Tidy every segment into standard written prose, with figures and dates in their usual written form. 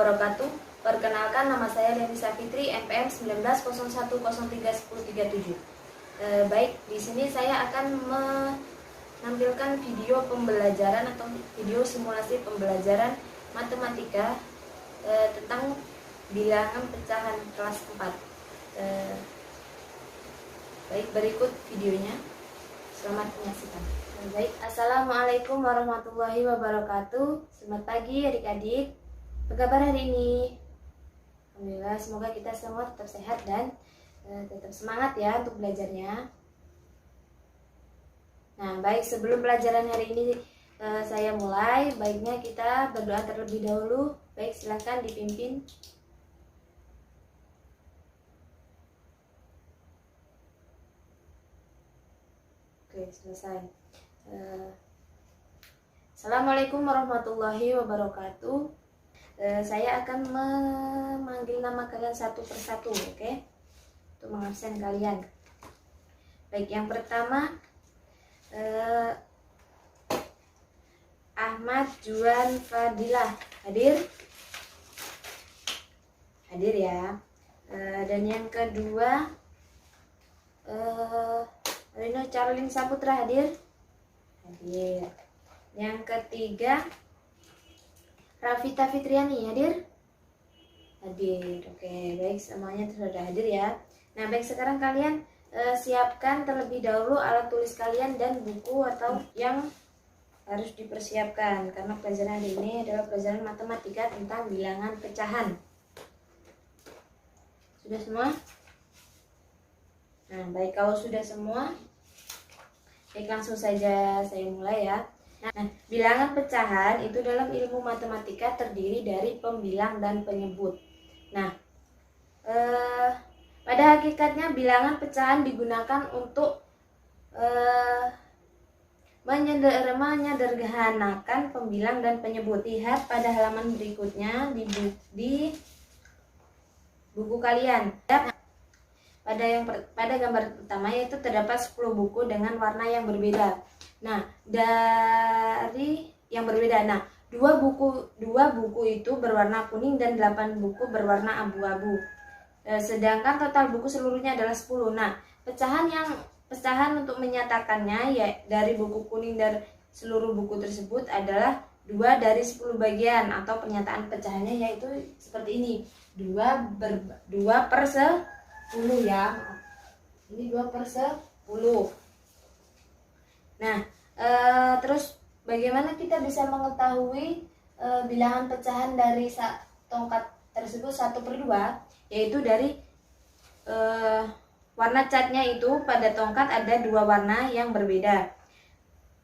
wabarakatuh. Perkenalkan, nama saya Denisa Fitri, NPM 1901031037. Baik, di sini saya akan menampilkan video pembelajaran atau video simulasi pembelajaran matematika tentang bilangan pecahan kelas 4. Baik, berikut videonya. Selamat menyaksikan. Baik, assalamualaikum warahmatullahi wabarakatuh. Selamat pagi adik-adik. Apa kabar hari ini? Alhamdulillah, semoga kita semua tetap sehat dan tetap semangat ya untuk belajarnya. Nah, baik, sebelum pelajaran hari ini saya mulai, baiknya kita berdoa terlebih dahulu. Baik, silakan dipimpin. Oke, selesai. Assalamualaikum warahmatullahi wabarakatuh. Saya akan memanggil nama kalian satu persatu, oke? Untuk mengabsen kalian. Baik, yang pertama Ahmad Juan Fadilah. Hadir? Hadir ya. Dan yang kedua Rino Charlin Saputra. Hadir? Hadir. Yang ketiga Rafita Fitriani. Hadir? Hadir. Oke, baik, semuanya sudah hadir ya. Nah, baik, sekarang kalian siapkan terlebih dahulu alat tulis kalian dan buku atau yang harus dipersiapkan, karena pelajaran hari ini adalah pelajaran matematika tentang bilangan pecahan. Sudah semua? Nah, baik, kalau sudah semua, baik, langsung saja saya mulai ya. Nah, bilangan pecahan itu dalam ilmu matematika terdiri dari pembilang dan penyebut. Nah, pada hakikatnya bilangan pecahan digunakan untuk menyederhanakan pembilang dan penyebut. Lihat pada halaman berikutnya di buku kalian. Pada gambar pertama yaitu terdapat 10 buku dengan warna yang berbeda. Nah, dari yang berbeda. Nah, dua buku itu berwarna kuning dan 8 buku berwarna abu-abu. Sedangkan total buku seluruhnya adalah 10. Nah, pecahan untuk menyatakannya ya dari buku kuning dan seluruh buku tersebut adalah 2 dari 10 bagian, atau pernyataan pecahannya yaitu seperti ini. 2 per 10 ya. Ini 2 per 10. Nah, terus bagaimana kita bisa mengetahui bilangan pecahan dari tongkat tersebut 1 per 2? Yaitu dari warna catnya itu pada tongkat ada 2 warna yang berbeda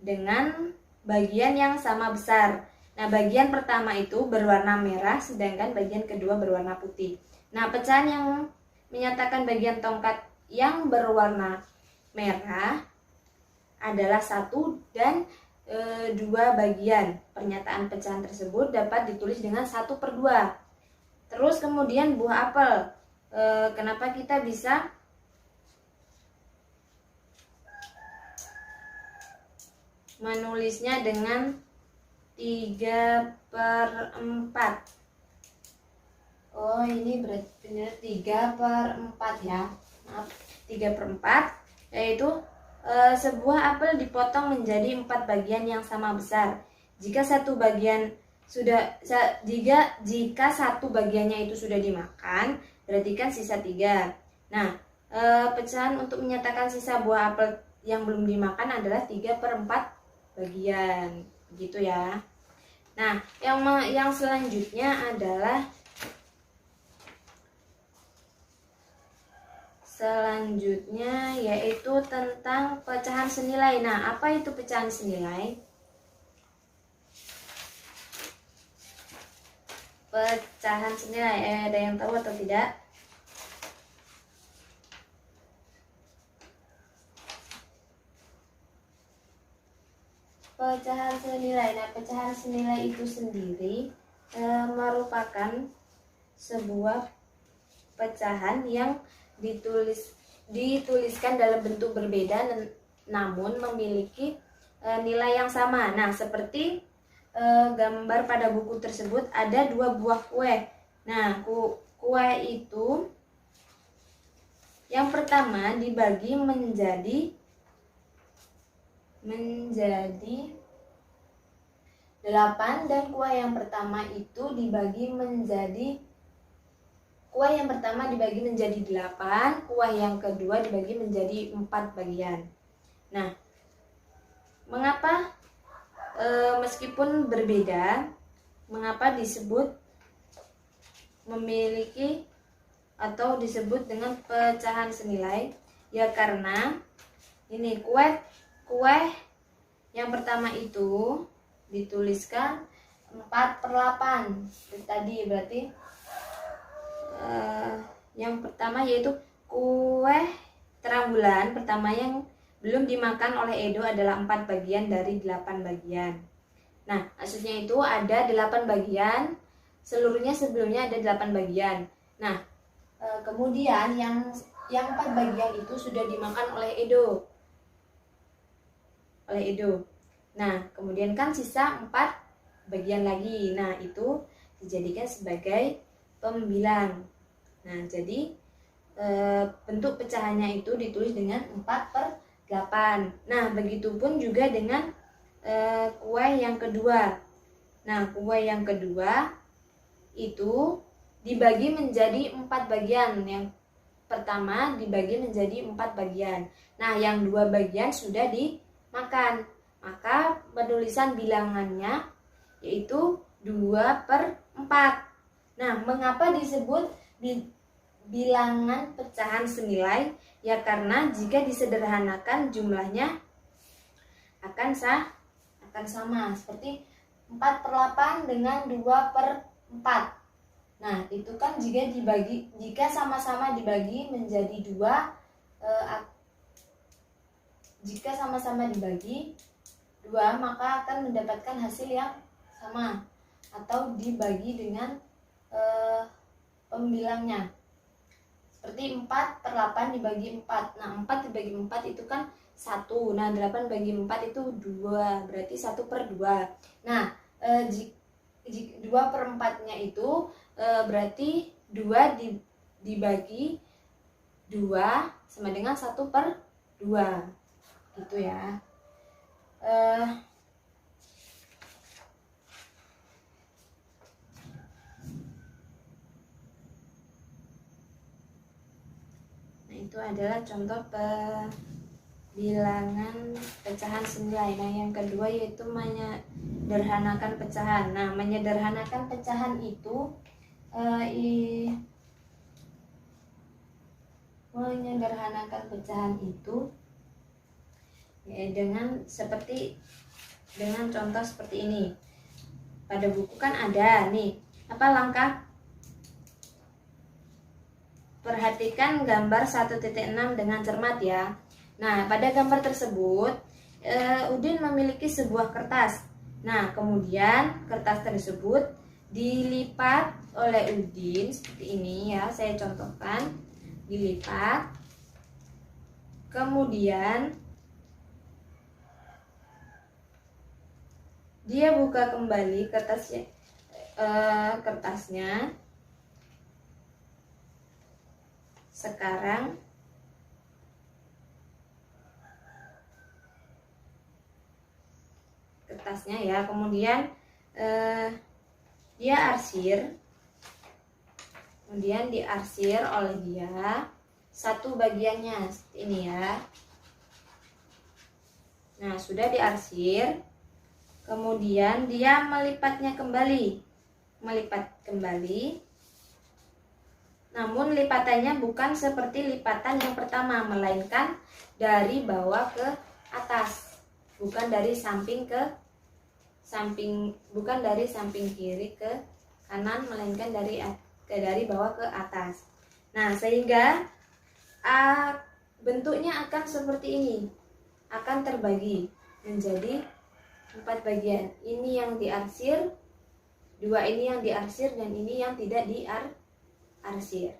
dengan bagian yang sama besar. Nah, bagian pertama itu berwarna merah, sedangkan bagian kedua berwarna putih. Nah, pecahan yang menyatakan bagian tongkat yang berwarna merah adalah 1 dan 2 bagian. Pernyataan pecahan tersebut dapat ditulis dengan 1 per 2. Terus kemudian buah apel. Kenapa kita bisa menulisnya dengan 3 per 4? Oh, ini berarti 3 per 4 ya. Maaf, 3 per 4 yaitu sebuah apel dipotong menjadi 4 bagian yang sama besar. Jika satu bagiannya itu sudah dimakan, berarti kan sisa 3. Nah, pecahan untuk menyatakan sisa buah apel yang belum dimakan adalah 3 per 4 bagian. Begitu ya. Nah, yang selanjutnya adalah yaitu tentang pecahan senilai. Nah, apa itu pecahan senilai? Pecahan senilai, ada yang tahu atau tidak? Pecahan senilai. Nah, pecahan senilai itu sendiri merupakan sebuah pecahan yang dituliskan dalam bentuk berbeda namun memiliki nilai yang sama. Nah, seperti gambar pada buku tersebut ada 2 buah kue. Nah, kue itu yang pertama dibagi menjadi 8 dan kue yang pertama dibagi menjadi 8, kue yang kedua dibagi menjadi 4 bagian. Nah, mengapa meskipun berbeda, mengapa disebut memiliki atau disebut dengan pecahan senilai? Ya karena ini kue yang pertama itu dituliskan 4/8 tadi, berarti yang pertama yaitu kue terang bulan pertama yang belum dimakan oleh Edo adalah 4 bagian dari 8 bagian. Nah, maksudnya itu ada 8 bagian, seluruhnya sebelumnya ada 8 bagian. Nah, kemudian yang 4 bagian itu sudah dimakan oleh Edo. Nah, kemudian kan sisa 4 bagian lagi. Nah, itu dijadikan sebagai pembilang. Nah, jadi bentuk pecahannya itu ditulis dengan 4/8. Nah, begitupun juga dengan kue yang kedua. Nah, kue yang kedua itu dibagi menjadi 4 bagian. Yang pertama dibagi menjadi 4 bagian. Nah, yang 2 bagian sudah dimakan. Maka penulisan bilangannya yaitu 2/4. Nah, mengapa disebut bilangan pecahan senilai? Ya karena jika disederhanakan jumlahnya akan sama, seperti 4/8 dengan 2/4. Nah, itu kan jika sama-sama dibagi menjadi 2, jika sama-sama dibagi 2 maka akan mendapatkan hasil yang sama atau dibagi dengan pembilangnya. Seperti 4/8 dibagi 4. Nah, 4 dibagi 4 itu kan 1. Nah, 8 bagi 4 itu 2. Berarti 1/2. Nah, 2/4-nya itu berarti 2 dibagi 2 sama dengan 1/2. Gitu ya. Itu adalah contoh bilangan pecahan senilai. Nah, yang kedua yaitu menyederhanakan pecahan. Nah, menyederhanakan pecahan itu ya, dengan contoh seperti ini. Pada buku kan ada nih, apa langkah? Perhatikan gambar 1.6 dengan cermat ya. Nah, pada gambar tersebut Udin memiliki sebuah kertas. Nah, kemudian kertas tersebut dilipat oleh Udin seperti ini ya. Saya contohkan, dilipat. Kemudian dia buka kembali kertasnya. Sekarang kertasnya ya, kemudian dia arsir, kemudian diarsir oleh dia satu bagiannya seperti ini ya. Nah, sudah diarsir, kemudian dia melipat kembali, namun lipatannya bukan seperti lipatan yang pertama, melainkan dari bawah ke atas, bukan dari samping kiri ke kanan, melainkan dari bawah ke atas. Nah, sehingga bentuknya akan seperti ini, akan terbagi menjadi 4 bagian. Ini yang diarsir, 2 ini yang diarsir, dan ini yang tidak diarsir.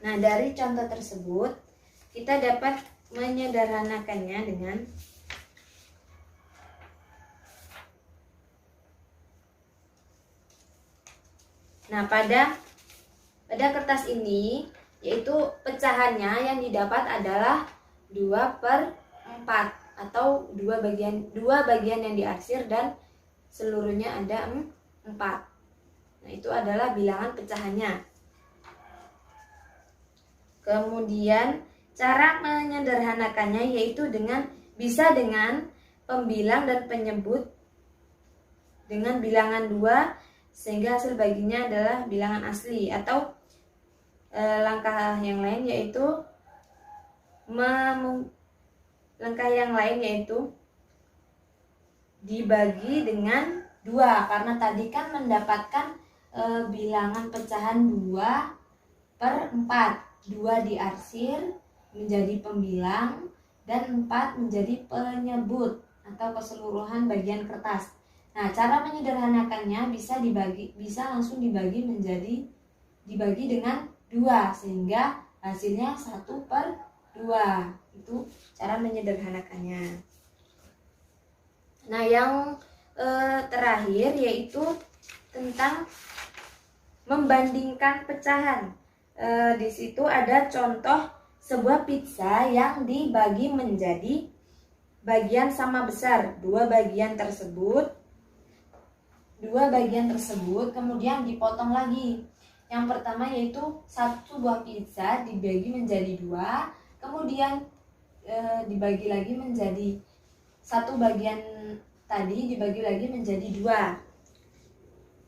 Nah, dari contoh tersebut kita dapat menyederhanakannya dengan Nah, pada kertas ini yaitu pecahannya yang didapat adalah 2/4 atau dua bagian yang diarsir dan seluruhnya ada 4. Nah, itu adalah bilangan pecahannya. Kemudian cara menyederhanakannya yaitu bisa dengan pembilang dan penyebut dengan bilangan 2 sehingga hasil baginya adalah bilangan asli, atau langkah yang lain yaitu dibagi dengan 2, karena tadi kan mendapatkan bilangan pecahan 2/4. 2 diarsir menjadi pembilang dan 4 menjadi penyebut atau keseluruhan bagian kertas. Nah, cara menyederhanakannya bisa langsung dibagi dengan 2 sehingga hasilnya 1/2. Itu cara menyederhanakannya. Nah, yang terakhir yaitu tentang membandingkan pecahan. Di situ ada contoh sebuah pizza yang dibagi menjadi bagian sama besar. Dua bagian tersebut kemudian dipotong lagi. Yang pertama yaitu satu buah pizza dibagi menjadi 2, kemudian dibagi lagi menjadi satu bagian tadi dibagi lagi menjadi 2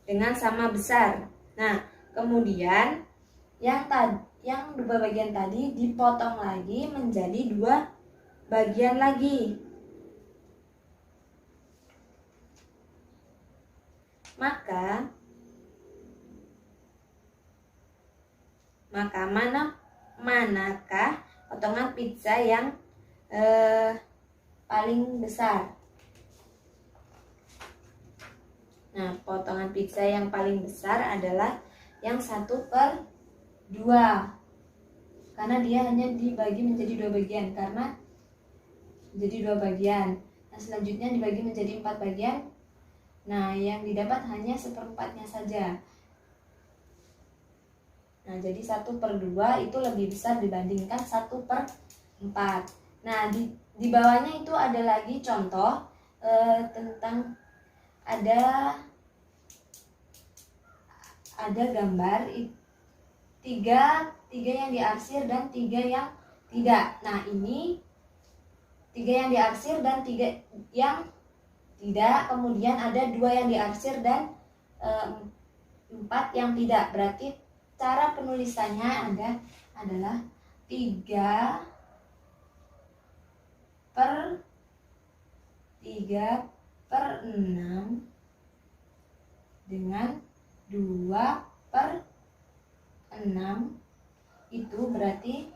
dengan sama besar. Nah, kemudian yang dua bagian tadi dipotong lagi menjadi 2 bagian lagi. Maka manakah potongan pizza yang paling besar? Nah, potongan pizza yang paling besar adalah yang 1/2, karena dia hanya dibagi menjadi 2 bagian, Nah, selanjutnya dibagi menjadi 4 bagian. Nah, yang didapat hanya 1/4-nya saja. Nah, jadi 1/2 itu lebih besar dibandingkan 1/4. Nah, di bawahnya itu ada lagi contoh tentang ada gambar 3 yang diarsir dan 3 yang tidak. Nah, ini 3 yang diarsir dan 3 yang tidak, kemudian ada 2 yang diarsir dan 4 yang tidak. Berarti cara penulisannya adalah 3/6 dengan 2/6. Itu berarti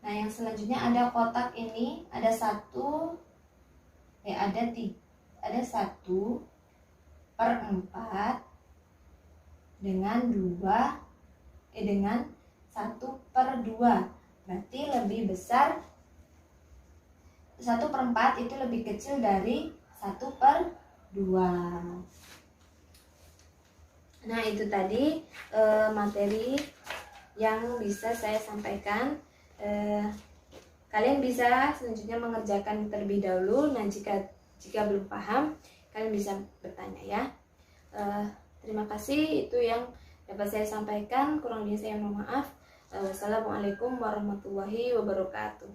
nah, yang selanjutnya ada kotak ini, ada 1/4 dengan 1/2. Berarti lebih besar, 1/4 itu lebih kecil dari 1/2. Nah, itu tadi materi yang bisa saya sampaikan. Kalian bisa selanjutnya mengerjakan terlebih dahulu. Nah, jika belum paham, kalian bisa bertanya ya. Terima kasih, itu yang dapat saya sampaikan. Kurang lebih saya mohon maaf. Wassalamualaikum warahmatullahi wabarakatuh.